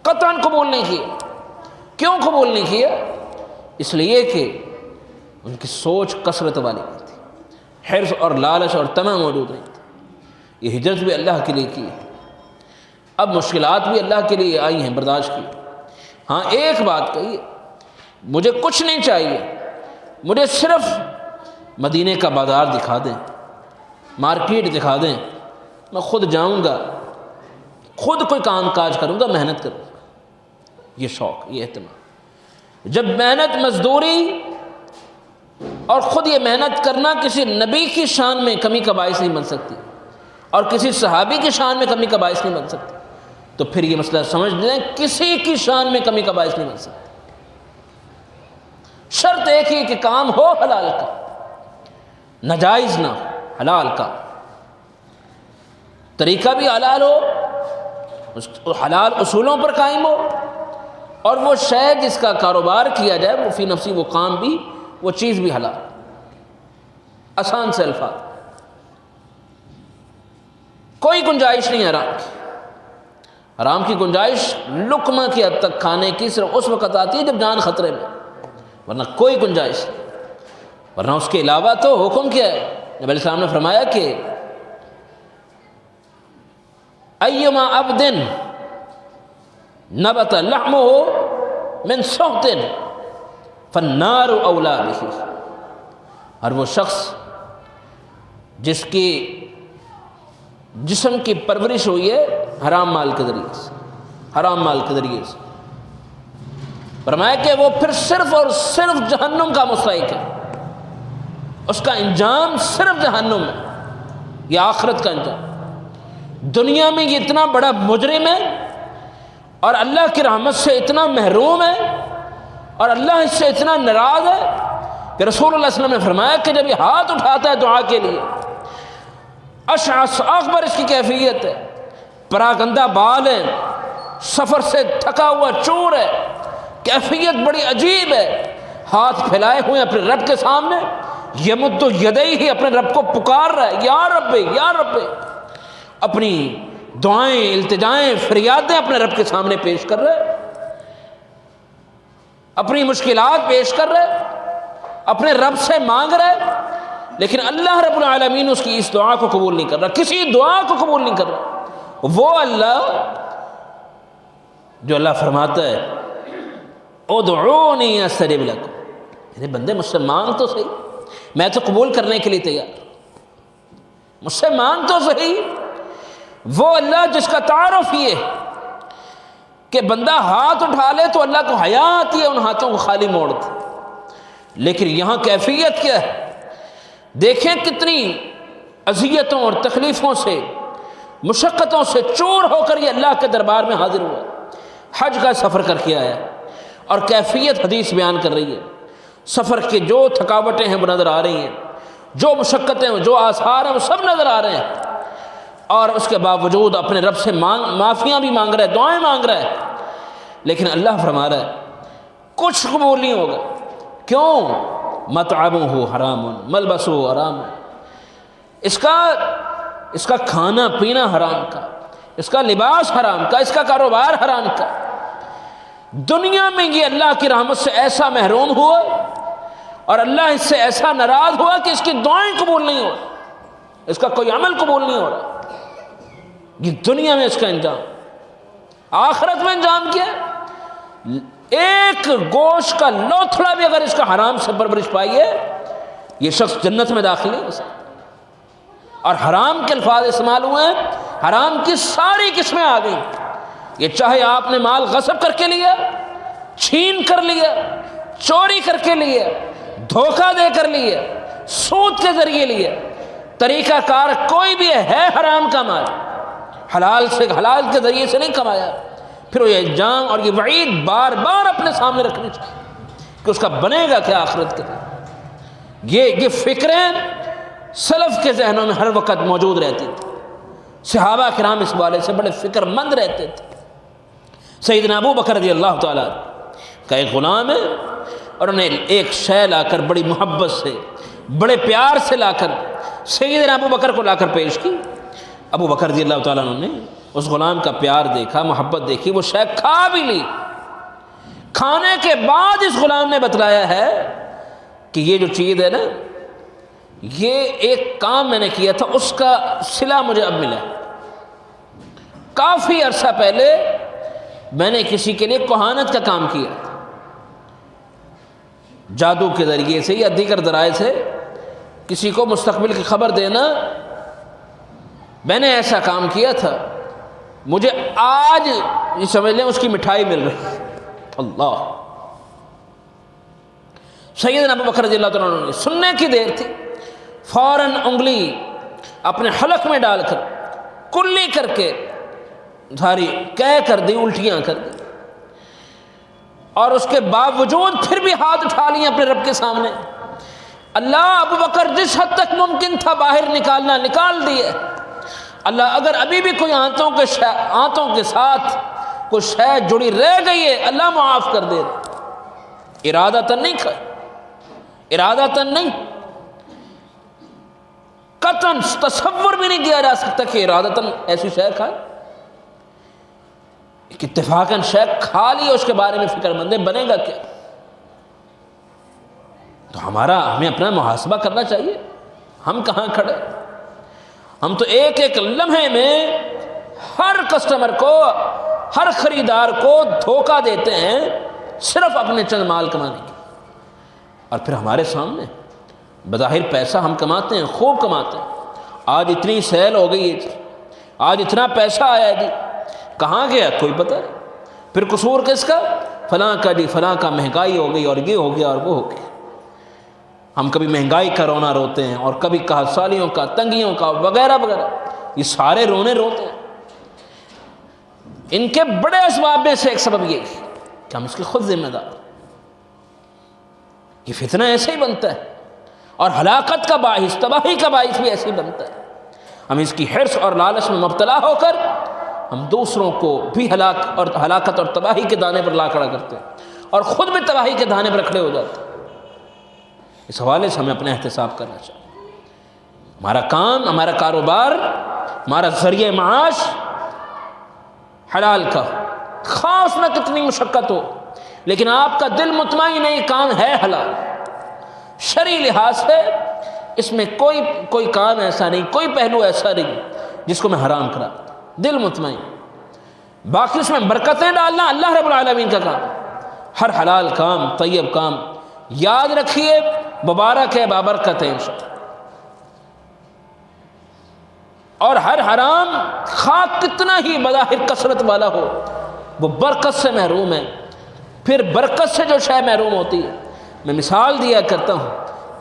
قطعاً قبول نہیں کیا. کیوں قبول نہیں کیا؟ اس لیے کہ ان کی سوچ کثرت والی نہیں تھی، حرص اور لالچ اور طمع موجود نہیں تھی. یہ ہجرت بھی اللہ کے لیے کی ہے، اب مشکلات بھی اللہ کے لیے آئی ہیں، برداشت کی. ہاں ایک بات کہیے، مجھے کچھ نہیں چاہیے، مجھے صرف مدینے کا بازار دکھا دیں، مارکیٹ دکھا دیں، میں خود جاؤں گا، خود کوئی کام کاج کروں گا، محنت کروں گا. یہ شوق، یہ اہتمام. جب محنت مزدوری اور خود یہ محنت کرنا کسی نبی کی شان میں کمی کا باعث نہیں بن سکتی اور کسی صحابی کی شان میں کمی کا باعث نہیں بن سکتی، تو پھر یہ مسئلہ سمجھ لیں کسی کی شان میں کمی کا باعث نہیں بن سکتی. شرط ایک ہی کہ کام ہو حلال کا، ناجائز نہ ہو، حلال کا. طریقہ بھی حلال ہو، حلال اصولوں پر قائم ہو، اور وہ شے جس کا کاروبار کیا جائے وہ فی نفسی، وہ کام بھی، وہ چیز بھی حلال۔ آسان سے الفاظ، کوئی گنجائش نہیں حرام کی۔ حرام کی گنجائش لقمہ کی حد تک کھانے کی صرف اس وقت آتی ہے جب جان خطرے میں، ورنہ کوئی گنجائش نہیں۔ ورنہ اس کے علاوہ تو حکم کیا ہے؟ نبی علیہ السلام نے فرمایا کہ ایما عبد نبت لحمہ من سحت فالنار اولی بہ، اور وہ شخص جس کی جسم کی پرورش ہوئی ہے حرام مال کے ذریعے سے، حرام مال کے ذریعے سے، فرمایا کہ وہ پھر صرف اور صرف جہنم کا مستحق ہے، اس کا انجام صرف جہنم ہے، یہ آخرت کا انجام۔ دنیا میں یہ اتنا بڑا مجرم ہے اور اللہ کی رحمت سے اتنا محروم ہے اور اللہ اس سے اتنا ناراض ہے کہ رسول اللہ صلی اللہ علیہ وسلم نے فرمایا کہ جب یہ ہاتھ اٹھاتا ہے دعا کے لیے، اشعث اکبر اس کی کیفیت ہے، پراگندہ بال ہے، سفر سے تھکا ہوا چور ہے، کیفیت بڑی عجیب ہے، ہاتھ پھیلائے ہوئے اپنے رب کے سامنے، یمد یدیہ، اپنے رب کو پکار رہا ہے، یا رب یا رب، اپنی دعائیں، التجائیں، فریادیں اپنے رب کے سامنے پیش کر رہے، اپنی مشکلات پیش کر رہے، اپنے رب سے مانگ رہے، لیکن اللہ رب العالمین اس کی اس دعا کو قبول نہیں کر رہا، کسی دعا کو قبول نہیں کر رہا۔ وہ اللہ جو اللہ فرماتا ہے ادعونی استجب لکم، میرے بندے مجھ سے مانگ تو صحیح، میں تو قبول کرنے کے لیے تیار، مجھ سے مانگ تو صحیح۔ وہ اللہ جس کا تعارف یہ ہے کہ بندہ ہاتھ اٹھا لے تو اللہ کو حیا آتی ہے ان ہاتھوں کو خالی موڑ دے، لیکن یہاں کیفیت کیا ہے؟ دیکھیں کتنی اذیتوں اور تکلیفوں سے، مشقتوں سے چور ہو کر یہ اللہ کے دربار میں حاضر ہوا، حج کا سفر کر کے آیا، اور کیفیت حدیث بیان کر رہی ہے، سفر کے جو تھکاوٹیں ہیں وہ نظر آ رہی ہیں، جو مشقتیں جو آثار ہیں وہ سب نظر آ رہے ہیں، اور اس کے باوجود اپنے رب سے معافیاں بھی مانگ رہا ہے، دعائیں مانگ رہا ہے، لیکن اللہ فرما رہا ہے کچھ قبول نہیں ہوگا۔ کیوں؟ مطعمہ حرام ملبسہ حرام، اس کا کھانا پینا حرام کا، اس کا لباس حرام کا، اس کا کاروبار حرام کا۔ دنیا میں یہ اللہ کی رحمت سے ایسا محروم ہوا اور اللہ اس سے ایسا ناراض ہوا کہ اس کی دعائیں قبول نہیں ہو رہی، اس کا کوئی عمل قبول نہیں ہو رہا۔ یہ دنیا میں اس کا انجام، آخرت میں انجام کیا ہے؟ ایک گوشت کا لوتھڑا بھی اگر اس کا حرام سے پرورش پائی ہے، یہ شخص جنت میں داخل نہیں ہو سکتا۔ اور حرام کے الفاظ استعمال ہوئے ہیں، حرام کی ساری قسمیں آ گئیں، یہ چاہے آپ نے مال غصب کر کے لیا، چھین کر لیا، چوری کر کے لیا، دھوکہ دے کر لیا، سود کے ذریعے لیا، طریقہ کار کوئی بھی ہے حرام کا مال، حلال کے ذریعے سے نہیں کمایا، پھر وہ الزام اور یہ وعید بار بار اپنے سامنے رکھنی چاہیے کہ اس کا بنے گا کیا آخرت کے دن۔ یہ فکریں سلف کے ذہنوں میں ہر وقت موجود رہتی تھی، صحابہ کرام اس والے سے بڑے فکر مند رہتے تھے۔ سیدنا ابو بکر رضی اللہ تعالیٰ کا ایک غلام ہے، اور انہیں ایک شے لا کر بڑی محبت سے، بڑے پیار سے لا کر سیدنا ابو بکر کو لا کر پیش کی۔ ابو بکر رضی اللہ تعالیٰ عنہ نے اس غلام کا پیار دیکھا، محبت دیکھی، وہ شے کھا بھی لی۔ کھانے کے بعد اس غلام نے بتلایا ہے کہ یہ جو چیز ہے نا، یہ ایک کام میں نے کیا تھا، اس کا صلہ مجھے اب ملا۔ کافی عرصہ پہلے میں نے کسی کے لیے کہانت کا کام کیا تھا، جادو کے ذریعے سے یا دیگر ذرائع سے کسی کو مستقبل کی خبر دینا، میں نے ایسا کام کیا تھا، مجھے آج یہ سمجھ لیں اس کی مٹھائی مل رہی۔ اللہ! سیدنا ابو بکر رضی اللہ تعالیٰ عنہ سننے کی دیر تھی، فوراً انگلی اپنے حلق میں ڈال کر کلی کر کے ساری کہہ کر دی، الٹیاں کر دی، اور اس کے باوجود پھر بھی ہاتھ اٹھا لیے اپنے رب کے سامنے۔ اللہ، ابو بکر جس حد تک ممکن تھا باہر نکالنا نکال دیے۔ اللہ، اگر ابھی بھی کوئی آنتوں کے ساتھ کوئی شے جڑی رہ گئی ہے اللہ معاف کر دے، ارادتاً نہیں کھائے، ارادتاً نہیں، قطعاً تصور بھی نہیں کیا جا سکتا کہ ارادتاً ایسی شے کھائے، ایک اتفاقاً شے کھا لی، اس کے بارے میں فکر مند ہے بنے گا کیا؟ تو ہمیں اپنا محاسبہ کرنا چاہیے، ہم کہاں کھڑے؟ ہم تو ایک ایک لمحے میں ہر کسٹمر کو، ہر خریدار کو دھوکہ دیتے ہیں صرف اپنے چند مال کمانے کے، اور پھر ہمارے سامنے بظاہر پیسہ ہم کماتے ہیں، خوب کماتے ہیں، آج اتنی سیل ہو گئی ہے جی، آج اتنا پیسہ آیا جی، کہاں گیا کوئی پتہ نہیں، پھر قصور کس کا؟ فلاں کا جی، فلاں کا، مہنگائی ہو گئی اور یہ ہو گیا اور وہ ہو گیا۔ ہم کبھی مہنگائی کا رونا روتے ہیں اور کبھی کہاسالیوں کا، تنگیوں کا وغیرہ وغیرہ، یہ سارے رونے روتے ہیں۔ ان کے بڑے اسباب میں سے ایک سبب یہ ہے کہ ہم اس کے خود ذمہ دار، یہ فتنہ ایسے ہی بنتا ہے، اور ہلاکت کا باعث، تباہی کا باعث بھی ایسے ہی بنتا ہے۔ ہم اس کی حرص اور لالچ میں مبتلا ہو کر ہم دوسروں کو بھی ہلاکت اور تباہی کے دانے پر لا کھڑا کرتے ہیں، اور خود بھی تباہی کے دانے پر کھڑے ہو جاتے ہیں۔ اس حوالے سے ہمیں اپنا احتساب کرنا چاہیے، ہمارا کام، ہمارا کاروبار، ہمارا ذریعہ معاش حلال کا ہو، خواہ اس میں کتنی مشقت ہو، لیکن آپ کا دل مطمئن ہے یہ کام ہے حلال، شرعی لحاظ سے اس میں کوئی کام ایسا نہیں، کوئی پہلو ایسا نہیں جس کو میں حرام کرا، دل مطمئن۔ باقی اس میں برکتیں ڈالنا اللہ رب العالمین کا کام، ہر حلال کام، طیب کام یاد رکھیے مبارک ہے، بابرکت ہے انشاءاللہ، اور ہر حرام خواہ کتنا ہی بظاہر کثرت والا ہو وہ برکت سے محروم ہے۔ پھر برکت سے جو شے محروم ہوتی ہے، میں مثال دیا کرتا ہوں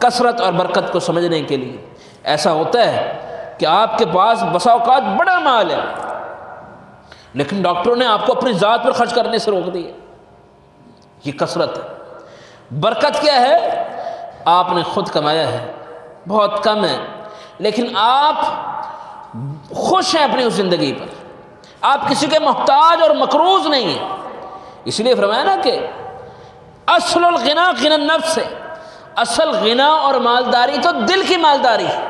کثرت اور برکت کو سمجھنے کے لیے، ایسا ہوتا ہے کہ آپ کے پاس بسا اوقات بڑا مال ہے، لیکن ڈاکٹروں نے آپ کو اپنی ذات پر خرچ کرنے سے روک دیا، یہ کثرت ہے۔ برکت کیا ہے؟ آپ نے خود کمایا ہے، بہت کم ہے، لیکن آپ خوش ہیں اپنی اس زندگی پر، آپ کسی کے محتاج اور مقروض نہیں ہیں۔ اس لیے فرمایا نا کہ اصل الغنا غنى النفس ہے، اصل غنا اور مالداری تو دل کی مالداری ہے۔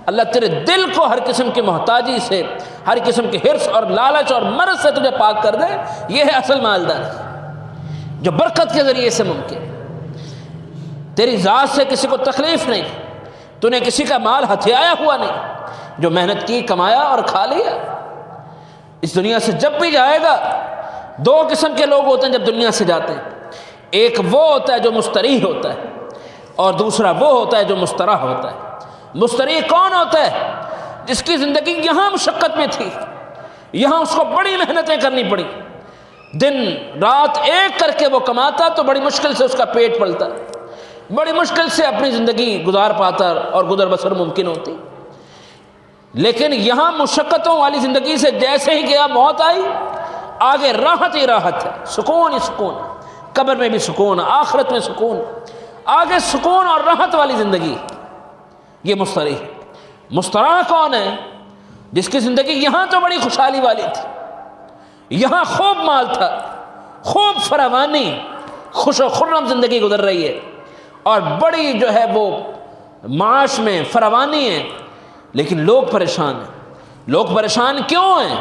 اللہ تیرے دل کو ہر قسم کی محتاجی سے، ہر قسم کے حرص اور لالچ اور مرض سے تجھے پاک کر دے، یہ ہے اصل مالداری جو برکت کے ذریعے سے ممکن۔ تیری ذات سے کسی کو تکلیف نہیں، تو نے کسی کا مال ہتھیایا ہوا نہیں، جو محنت کی، کمایا اور کھا لیا۔ اس دنیا سے جب بھی جائے گا، دو قسم کے لوگ ہوتے ہیں جب دنیا سے جاتے ہیں، ایک وہ ہوتا ہے جو مستریح ہوتا ہے، اور دوسرا وہ ہوتا ہے جو مستراح ہوتا ہے۔ مستریح کون ہوتا ہے؟ جس کی زندگی یہاں مشقت میں تھی، یہاں اس کو بڑی محنتیں کرنی پڑی، دن رات ایک کر کے وہ کماتا تو بڑی مشکل سے اس کا پیٹ پلتا، بڑی مشکل سے اپنی زندگی گزار پاتا اور گزر بسر ممکن ہوتی۔ لیکن یہاں مشقتوں والی زندگی سے جیسے ہی گیا، موت آئی، آگے راحت ہی راحت ہے، سکون ہی سکون، قبر میں بھی سکون، آخرت میں سکون، آگے سکون اور راحت والی زندگی، یہ مستریح۔ مستراح کون ہے؟ جس کی زندگی یہاں تو بڑی خوشحالی والی تھی، یہاں خوب مال تھا، خوب فراوانی، خوش و خرم زندگی گزر رہی ہے، اور بڑی جو ہے وہ معاش میں فراوانی ہے، لیکن لوگ پریشان ہیں۔ لوگ پریشان کیوں ہیں؟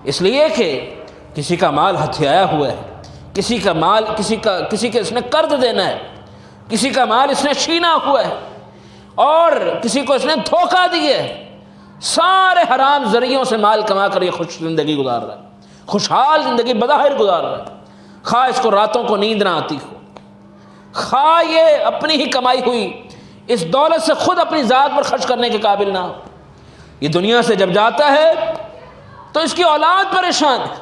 اس لیے کہ کسی کا مال ہتھیایا ہوا ہے، کسی کا مال کسی کے اس نے قرض دینا ہے، کسی کا مال اس نے چھینا ہوا ہے، اور کسی کو اس نے دھوکہ دیا ہے۔ سارے حرام ذریعوں سے مال کما کر یہ خوش زندگی گزار رہا ہے، خوشحال زندگی بظاہر گزار رہا ہے، خواہ اس کو راتوں کو نیند نہ آتی ہو، خواہ یہ اپنی ہی کمائی ہوئی اس دولت سے خود اپنی ذات پر خرچ کرنے کے قابل نہ ہو۔ یہ دنیا سے جب جاتا ہے تو اس کی اولاد پریشان ہے،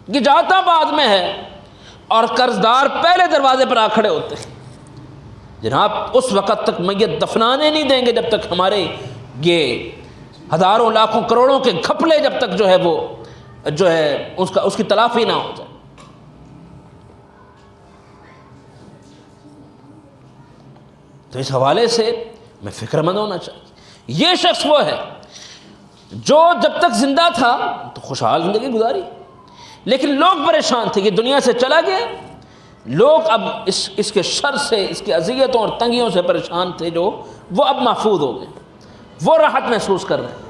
یہ جاتا بعد میں ہے، اور قرضدار پہلے دروازے پر آ کھڑے ہوتے ہیں، جناب اس وقت تک میت دفنانے نہیں دیں گے جب تک ہمارے یہ ہزاروں لاکھوں کروڑوں کے گھپلے جب تک جو ہے وہ جو ہے اس کی تلافی نہ ہو جائے۔ تو اس حوالے سے میں فکر مند ہونا چاہیے۔ یہ شخص وہ ہے جو جب تک زندہ تھا تو خوشحال زندگی گزاری، لیکن لوگ پریشان تھے، یہ دنیا سے چلا گیا، لوگ اب اس کے شر سے، اس کی اذیتوں اور تنگیوں سے پریشان تھے، جو وہ اب محفوظ ہو گئے، وہ راحت محسوس کر رہے ہیں۔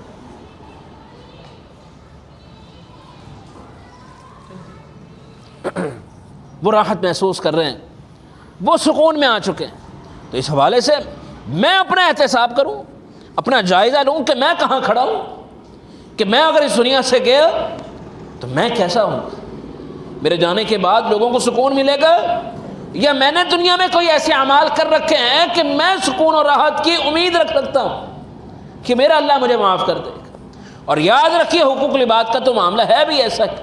وہ راحت محسوس کر رہے ہیں، وہ سکون میں آ چکے ہیں۔ تو اس حوالے سے میں اپنا احتساب کروں، اپنا جائزہ لوں کہ میں کہاں کھڑا ہوں، کہ میں اگر اس دنیا سے گیا تو میں کیسا ہوں، میرے جانے کے بعد لوگوں کو سکون ملے گا، یا میں نے دنیا میں کوئی ایسے اعمال کر رکھے ہیں کہ میں سکون اور راحت کی امید رکھ سکتا ہوں کہ میرا اللہ مجھے معاف کر دے گا۔ اور یاد رکھیے حقوق العباد کا تو معاملہ ہے بھی ایسا کہ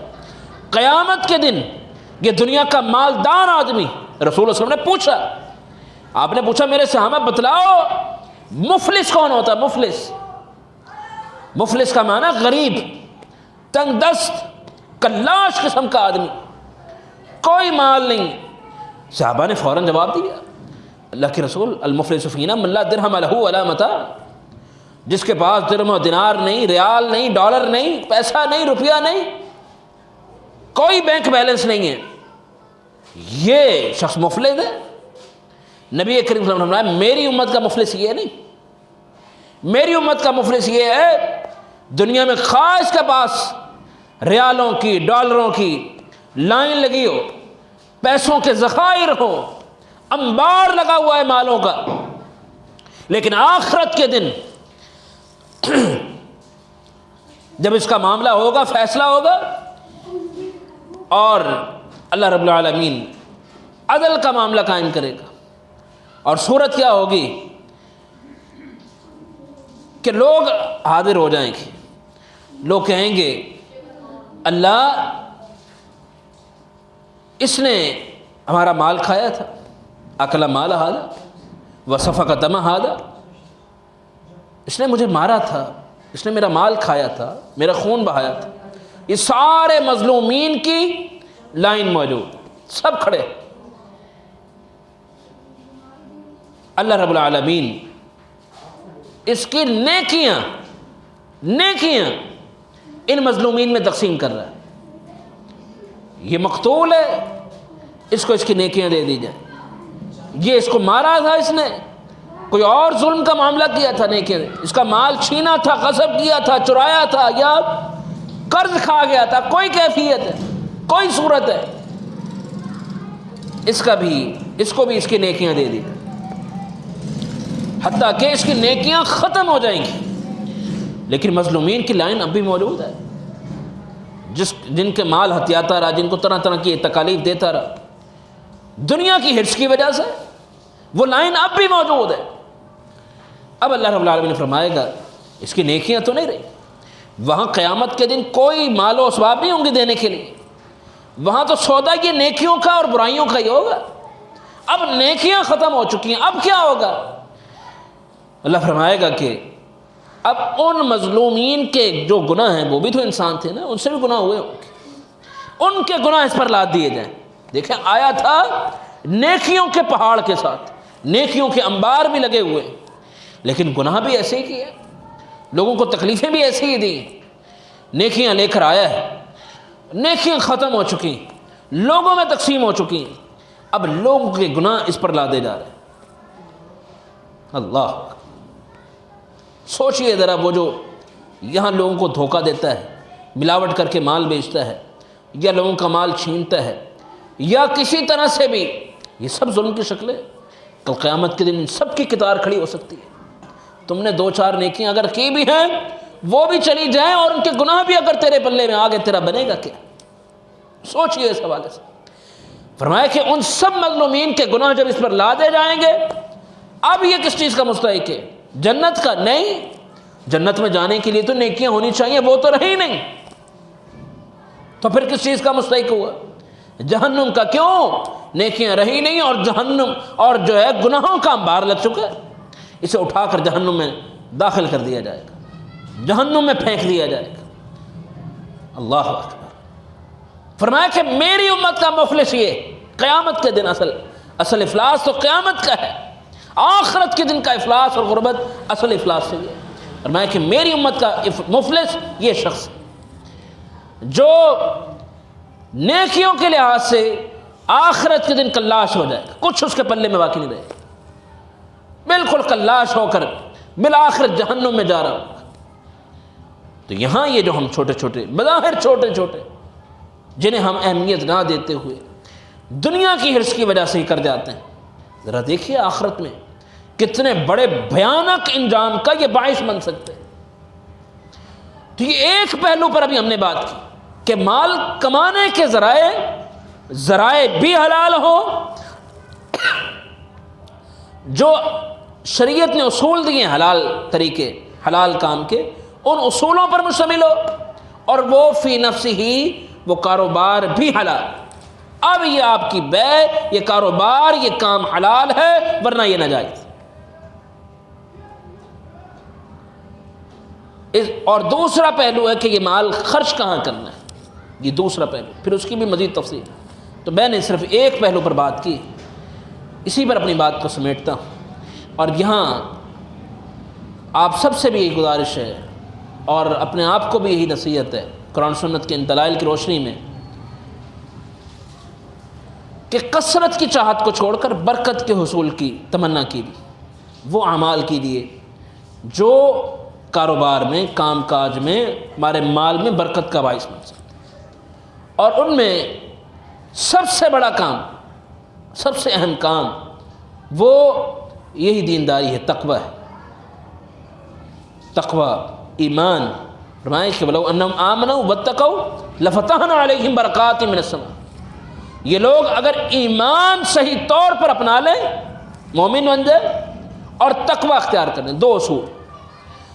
قیامت کے دن یہ دنیا کا مالدار آدمی، رسول اللہ صلی اللہ علیہ وسلم نے پوچھا، آپ نے پوچھا میرے صحابہ بتلاؤ مفلس کون ہوتا ہے؟ مفلس کا معنی غریب، تنگ دست، کلاش قسم کا آدمی، کوئی مال نہیں۔ صحابہ نے فوراً جواب دیا، اللہ کے رسول المفلس فینا من لا درہم لہ ولا متاع، جس کے پاس درہم و دینار نہیں، ریال نہیں، ڈالر نہیں، پیسہ نہیں، روپیہ نہیں، کوئی بینک بیلنس نہیں ہے، یہ شخص مفلس ہے۔ نبی کریم صلی اللہ علیہ وسلم نے میری امت کا مفلس یہ نہیں، میری امت کا مفلس یہ ہے دنیا میں خاص کے پاس ریالوں کی، ڈالروں کی لائن لگی ہو، پیسوں کے ذخائر ہو، انبار لگا ہوا ہے مالوں کا، لیکن آخرت کے دن جب اس کا معاملہ ہوگا، فیصلہ ہوگا، اور اللہ رب العالمین عدل کا معاملہ قائم کرے گا، اور صورت کیا ہوگی کہ لوگ حاضر ہو جائیں گے، لوگ کہیں گے اللہ اس نے ہمارا مال کھایا تھا، اکل مال ھذا وسفک دم ھذا، اس نے مجھے مارا تھا، اس نے میرا مال کھایا تھا، میرا خون بہایا تھا۔ یہ سارے مظلومین کی لائن موجود، سب کھڑے۔ اللہ رب العالمین اس کی نیکیاں ان مظلومین میں تقسیم کر رہا ہے۔ یہ مقتول ہے، اس کو اس کی نیکیاں دے دی جائیں، یہ اس کو مارا تھا، اس نے کوئی اور ظلم کا معاملہ کیا تھا، نیکیاں، اس کا مال چھینا تھا، غصب کیا تھا، چرایا تھا، یا قرض کھا گیا تھا، کوئی کیفیت ہے، کوئی صورت ہے، اس کو بھی اس کی نیکیاں دے دی، حتیٰ کہ اس کی نیکیاں ختم ہو جائیں گی، لیکن مظلومین کی لائن اب بھی موجود ہے، جن کے مال ہتھیاتا رہا، جن کو طرح طرح کی تکالیف دیتا رہا دنیا کی ہرس کی وجہ سے، وہ لائن اب بھی موجود ہے۔ اب اللہ رب العالمین نے فرمائے گا اس کی نیکیاں تو نہیں رہی، وہاں قیامت کے دن کوئی مال و اسباب نہیں ہوں گے دینے کے لیے، وہاں تو سودا یہ نیکیوں کا اور برائیوں کا ہی ہوگا۔ اب نیکیاں ختم ہو چکی ہیں، اب کیا ہوگا؟ اللہ فرمائے گا کہ اب ان مظلومین کے جو گناہ ہیں، وہ بھی تو انسان تھے نا، ان سے بھی گناہ ہوئے ہوں گے، ان کے گناہ اس پر لاد دیے جائیں۔ دیکھیں آیا تھا نیکیوں کے پہاڑ کے ساتھ، نیکیوں کے انبار بھی لگے ہوئے، لیکن گناہ بھی ایسے ہی کیے، لوگوں کو تکلیفیں بھی ایسی ہی دیں۔ نیکیاں لے کر آیا ہے، نیکیاں ختم ہو چکی، لوگوں میں تقسیم ہو چکی، اب لوگوں کے گناہ اس پر لادے جا رہے ہیں۔ اللہ سوچئے ذرا، وہ جو یہاں لوگوں کو دھوکہ دیتا ہے، ملاوٹ کر کے مال بیچتا ہے، یا لوگوں کا مال چھینتا ہے، یا کسی طرح سے بھی، یہ سب ظلم کی شکلیں، کل قیامت کے دن ان سب کی کتار کھڑی ہو سکتی ہے۔ تم نے 2-4 نیکیاں اگر کی بھی ہیں، وہ بھی چلی جائیں، اور ان کے گناہ بھی اگر تیرے پلے میں آگے، تیرا بنے گا کیا؟ سوچئے اس حوالے سے۔ فرمایا کہ ان سب مظلومین کے گناہ جب اس پر لادے جائیں گے، اب یہ کس چیز کا مستحق ہے؟ جنت کا؟ نہیں، جنت میں جانے کے لیے تو نیکیاں ہونی چاہیے، وہ تو رہی نہیں، تو پھر کس چیز کا مستحق ہوا؟ جہنم کا۔ کیوں؟ نیکیاں رہی نہیں، اور جہنم اور جو ہے گناہوں کا انبار لگ چکا ہے، اسے اٹھا کر جہنم میں داخل کر دیا جائے گا، جہنم میں پھینک دیا جائے گا۔ اللہ اکبر۔ فرمایا کہ میری امت کا مفلس یہ قیامت کے دن، اصل افلاس تو قیامت کا ہے، آخرت کے دن کا افلاس اور غربت اصل افلاس سے ہے۔ فرمایا کہ میری امت کا مفلس یہ شخص جو نیکیوں کے لحاظ سے آخرت کے دن کلاش ہو جائے گا، کچھ اس کے پلے میں باقی نہیں رہے گا، بالکل کلاش ہو کر بالآخرت جہنم میں جا رہا ہوگا۔ تو یہاں یہ جو ہم چھوٹے چھوٹے بظاہر چھوٹے چھوٹے جنہیں ہم اہمیت نہ دیتے ہوئے دنیا کی حرص کی وجہ سے ہی کر جاتے ہیں، ذرا دیکھیے آخرت میں کتنے بڑے بھیانک انجام کا یہ باعث بن سکتے ہیں۔ تو یہ ایک پہلو پر ابھی ہم نے بات کی کہ مال کمانے کے ذرائع بھی حلال ہو، جو شریعت نے اصول دیے حلال طریقے حلال کام کے، ان اصولوں پر مشتمل ہو، اور وہ فی نفس ہی وہ کاروبار بھی حلال۔ اب یہ آپ کی بے، یہ کاروبار، یہ کام حلال ہے، ورنہ یہ ناجائز۔ اور دوسرا پہلو ہے کہ یہ مال خرچ کہاں کرنا ہے، یہ دوسرا پہلو، پھر اس کی بھی مزید تفصیل۔ تو میں نے صرف ایک پہلو پر بات کی، اسی پر اپنی بات کو سمیٹتا ہوں۔ اور یہاں آپ سب سے بھی یہی گزارش ہے، اور اپنے آپ کو بھی یہی نصیحت ہے قرآن سنت کے ان دلائل کی روشنی میں، کہ کثرت کی چاہت کو چھوڑ کر برکت کے حصول کی تمنا کیجیے، وہ اعمال کیجیے جو کاروبار میں، کام کاج میں، ہمارے مال میں برکت کا باعث بن سکتے ہیں۔ اور ان میں سب سے بڑا کام، سب سے اہم کام وہ یہی دینداری ہے، تقوی ہے۔ تقوی، ایمان۔ فرمائے کہ وَلَوْ أَنَّهُمْ آمَنُوا وَاتَّقَوْا لَفَتَحْنَا عَلَيْهِمْ بَرَكَاتٍ مِّنَ السَّمَاءِ۔ یہ لوگ اگر ایمان صحیح طور پر اپنا لیں، مومن بن جائے اور تقوی اختیار کریں، دو اصول۔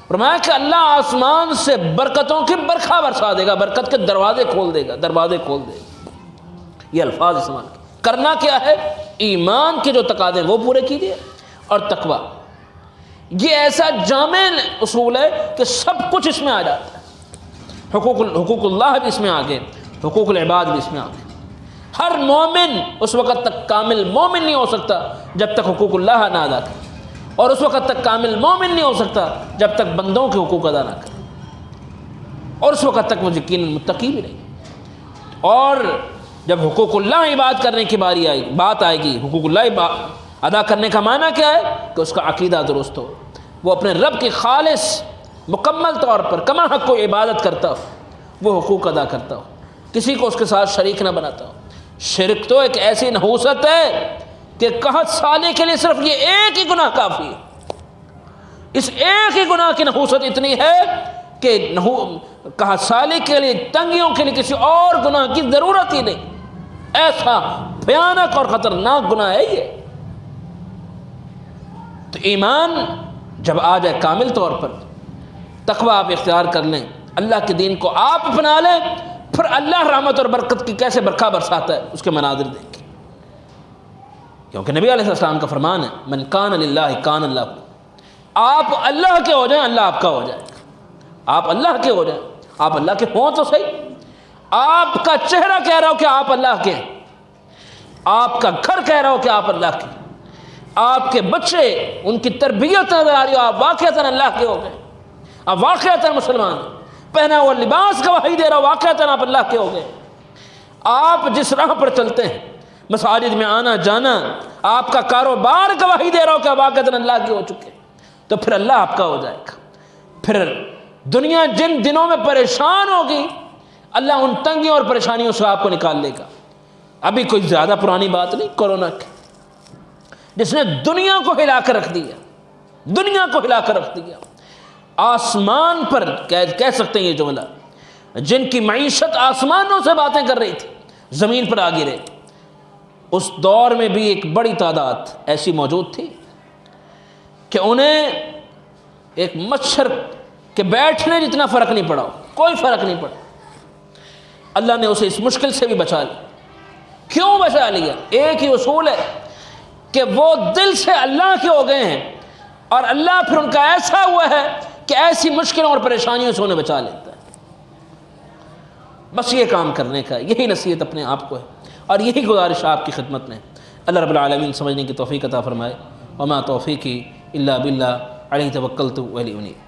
فرمایا کہ اللہ آسمان سے برکتوں کی برکھا برسا دے گا، برکت کے دروازے کھول دے گا، دروازے کھول دے گا۔ یہ الفاظ استعمال کرنا کیا ہے؟ ایمان کے جو تقاضے ہیں وہ پورے کیجیے، اور تقوی۔ یہ ایسا جامع اصول ہے کہ سب کچھ اس میں آ جاتا ہے۔ حقوق اللہ بھی اس میں آ گئے، حقوق العباد بھی اس میں آ گئے۔ ہر مومن اس وقت تک کامل مومن نہیں ہو سکتا جب تک حقوق اللہ نہ ادا کرے، اور اس وقت تک کامل مومن نہیں ہو سکتا جب تک بندوں کے حقوق ادا نہ کرے، اور اس وقت تک وہ یقیناً متقی بھی نہیں۔ اور جب حقوق اللہ عباد کرنے کی بات آئے گی، حقوق اللہ ادا کرنے کا معنی کیا ہے؟ کہ اس کا عقیدہ درست ہو، وہ اپنے رب کی خالص مکمل طور پر کما حق کو عبادت کرتا ہو، وہ حقوق ادا کرتا ہو، کسی کو اس کے ساتھ شریک نہ بناتا ہو۔ شرک تو ایک ایسی نحوست ہے کہ قحط سالی کے لیے صرف یہ ایک ہی گناہ کافی ہے۔ اس ایک ہی گناہ کی نحوست اتنی ہے کہ قحط سالی کے لیے، تنگیوں کے لیے کسی اور گناہ کی ضرورت ہی نہیں۔ ایسا بھیانک اور خطرناک گناہ ہے یہ۔ تو ایمان جب آ جائے کامل طور پر، تقوی آپ اختیار کر لیں، اللہ کے دین کو آپ اپنا لیں، پھر اللہ رحمت اور برکت کی کیسے برکھا برساتا ہے اس کے مناظر دیکھیں۔ کیونکہ نبی علیہ السلام کا فرمان ہے، من کان للہ کان اللہ۔ آپ اللہ کے ہو جائیں، اللہ آپ کا ہو جائے گا۔ آپ اللہ کے ہو جائیں، آپ اللہ کے ہوں تو صحیح۔ آپ کا چہرہ کہہ رہا ہو کہ آپ اللہ کے ہیں، آپ کا گھر کہہ رہا ہو کہ آپ اللہ کے ہیں، آپ کے بچے، ان کی تربیت نظر آ رہی ہو، آپ واقعتاً اللہ کے ہو گئے، آپ واقعتاً مسلمان ہیں، پہنا ہوا لباس گواہی دے رہا ہو، واقعتاً آپ اللہ کے ہو گئے۔ آپ جس راہ پر چلتے ہیں، مساجد میں آنا جانا، آپ کا کاروبار گواہی دے رہا ہو کہ آپ واقعتاً اللہ کے ہو چکے، تو پھر اللہ آپ کا ہو جائے گا۔ پھر دنیا جن دنوں میں پریشان ہوگی، اللہ ان تنگیوں اور پریشانیوں سے آپ کو نکال لے گا۔ ابھی کوئی زیادہ پرانی بات نہیں، کورونا کی، جس نے دنیا کو ہلا کر رکھ دیا، دنیا کو ہلا کر رکھ دیا۔ آسمان پر کہہ سکتے ہیں یہ جملہ، جن کی معیشت آسمانوں سے باتیں کر رہی تھی، زمین پر آ گرے۔ اس دور میں بھی ایک بڑی تعداد ایسی موجود تھی کہ انہیں ایک مچھر کے بیٹھنے جتنا فرق نہیں پڑا، کوئی فرق نہیں پڑا۔ اللہ نے اسے اس مشکل سے بھی بچا لیا۔ کیوں بچا لیا؟ ایک ہی اصول ہے کہ وہ دل سے اللہ کے ہو گئے ہیں، اور اللہ پھر ان کا ایسا ہوا ہے کہ ایسی مشکلوں اور پریشانیوں سے انہیں بچا لیتا ہے۔ بس یہ کام کرنے کا، یہی نصیحت اپنے آپ کو ہے، اور یہی گزارش آپ کی خدمت میں۔ اللہ رب العالمین سمجھنے کی توفیق عطا فرمائے۔ وما توفیقی الا باللہ علیہ توکلت و الیہ انیب۔